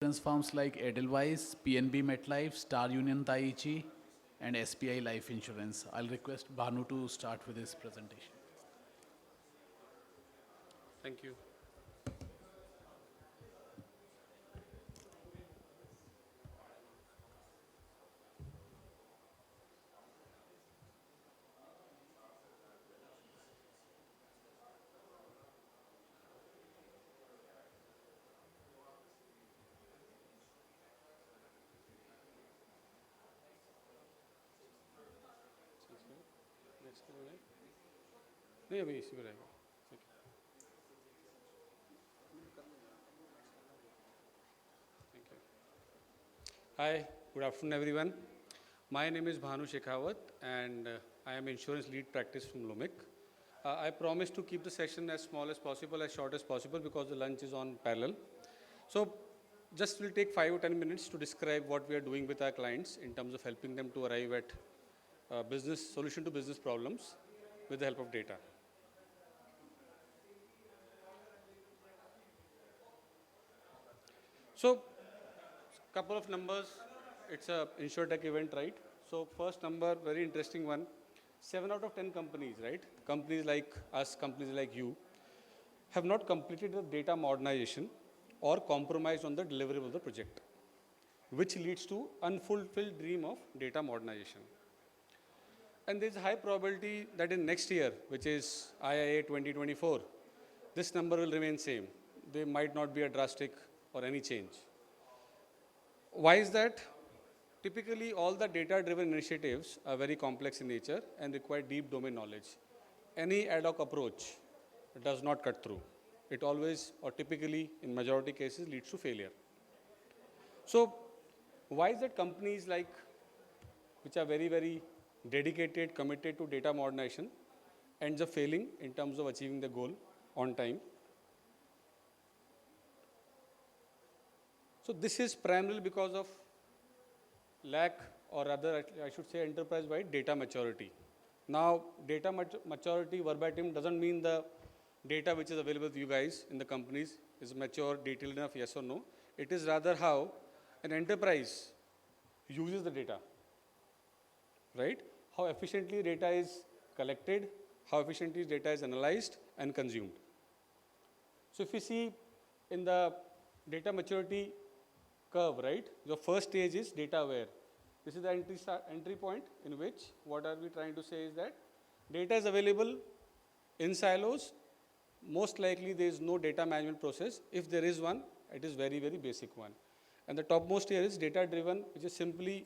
insurance firms like Edelweiss, PNB MetLife, Star Union Dai-ichi, and SBI Life Insurance. I'll request Bhanu to start with his presentation. Thank you. नहीं अभी इसी को रहेगा Thank you. Hi, good afternoon everyone. My name is Bhanu Shekhawat and I am insurance lead practice from LUMIQ. I promise to keep the session as small as possible, as short as possible because the lunch is on parallel. So just will take 5 or 10 minutes to describe what we are doing with our clients in terms of helping them to arrive at business solution to business problems with the help of data. So couple of numbers, it's a InsurTech event, right? So first number, very interesting one, 7 out of 10 companies, right? Companies like us, companies like you, have not completed the data modernization or compromised on the delivery of the project, which leads to unfulfilled dream of data modernization. And there's a high probability that in next year, which is IIA 2024, this number will remain same. There might not be a drastic or any change. Why is that? Typically, all the data-driven initiatives are very complex in nature and require deep domain knowledge. Any ad hoc approach does not cut through. It always, or typically, in majority cases, leads to failure. So, why is that companies like, which are very, very dedicated, committed to data modernization, ends up failing in terms of achieving the goal on time? So this is primarily because of lack, or rather I should say enterprise-wide data maturity. Now, data maturity verbatim doesn't mean the data which is available to you guys in the companies is mature, detailed enough, yes or no. It is rather how an enterprise uses the data, right? How efficiently data is collected, how efficiently data is analyzed and consumed. So if you see in the data maturity curve, right? Your first stage is data aware. This is the entry point in which what are we trying to say is that data is available in silos. Most likely there is no data management process. If there is one, it is very, very basic one. And the topmost here is data driven, which is simply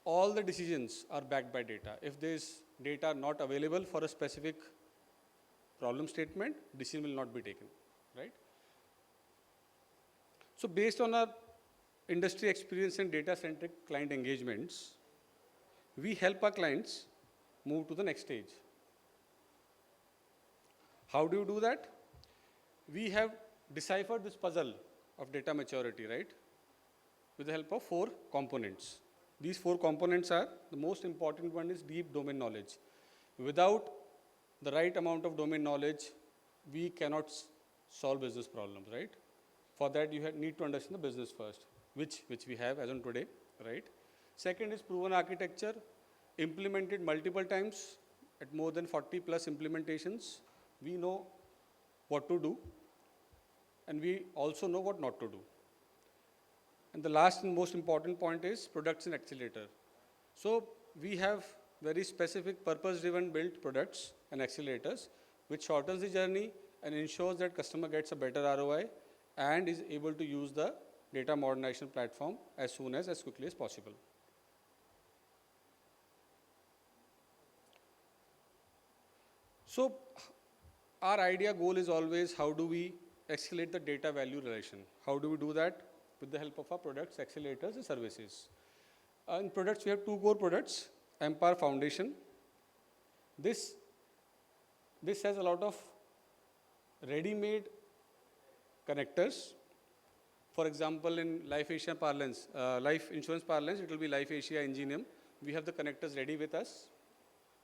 all the decisions are backed by data. If there is data not available for a specific problem statement, decision will not be taken, right? So based on our industry experience and data-centric client engagements, we help our clients move to the next stage. How do you do that? We have deciphered this puzzle of data maturity, right? With the help of 4 components. These 4 components are, the most important one is deep domain knowledge. Without the right amount of domain knowledge, we cannot solve business problems, right? For that, you need to understand the business first, which we have as on today, right? Second is proven architecture, implemented multiple times at more than 40 plus implementations. We know what to do, and we also know what not to do. And the last and most important point is products and accelerator. So we have very specific purpose-driven built products and accelerators, which shortens the journey and ensures that customer gets a better ROI and is able to use the data modernization platform as soon as quickly as possible. So our idea goal is always how do we escalate the data value relation? How do we do that? With the help of our products, accelerators and services. In products, we have 2 core products, Empire Foundation. This has a lot of ready-made connectors. For example, in Life Asia parlance, life insurance parlance, it will be Life Asia Ingenium. We have the connectors ready with us.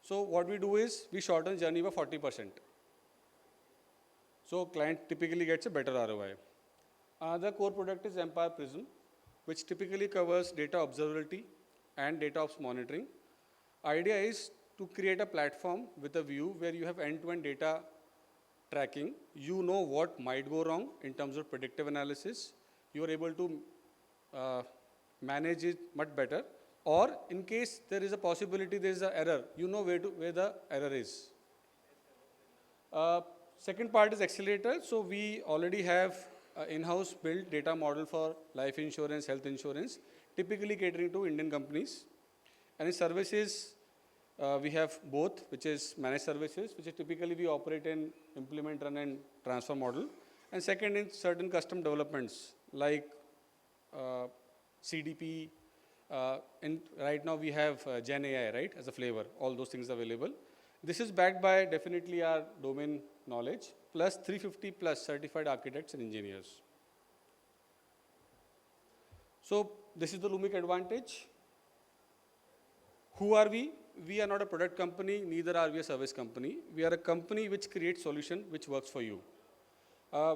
So what we do is we shorten journey by 40%. So client typically gets a better ROI. Another core product is Empire Prism, which typically covers data observability and data ops monitoring. Idea is to create a platform with a view where you have end-to-end data tracking. You know what might go wrong in terms of predictive analysis. You are able to manage it much better. Or in case there is a possibility there is an error, you know where the error is. Second part is accelerator. So we already have in-house built data model for life insurance, health insurance, typically catering to Indian companies. And in services, we have both, which is managed services, which is typically we operate in implement, run, and transfer model. And second, in certain custom developments like CDP. And right now we have Gen AI, right, as a flavor. All those things available. This is backed by definitely our domain knowledge, plus 350 plus certified architects and engineers. So this is the LUMIQ advantage. Who are we? We are not a product company, neither are we a service company. We are a company which creates solution which works for you.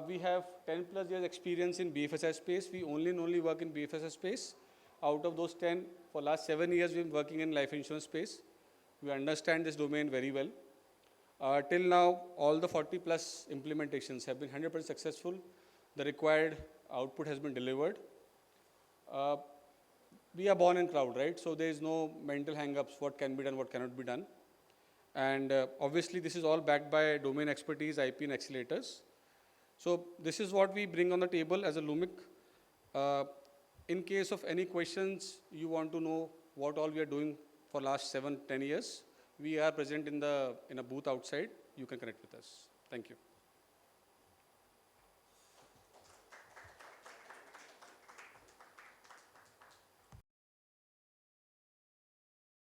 We have 10 plus years experience in BFSI space. We only work in BFSI space. Out of those 10, for last 7 years, we've been working in life insurance space. We understand this domain very well. Till now, all the 40 plus implementations have been 100% successful. The required output has been delivered. We are born in cloud, right? So there is no mental hang-ups, what can be done, what cannot be done. And obviously, this is all backed by domain expertise, IP, and accelerators. So this is what we bring on the table as a LUMIQ. In case of any questions, you want to know what all we are doing for last 7-10 years, we are present in a booth outside. You can connect with us. Thank you.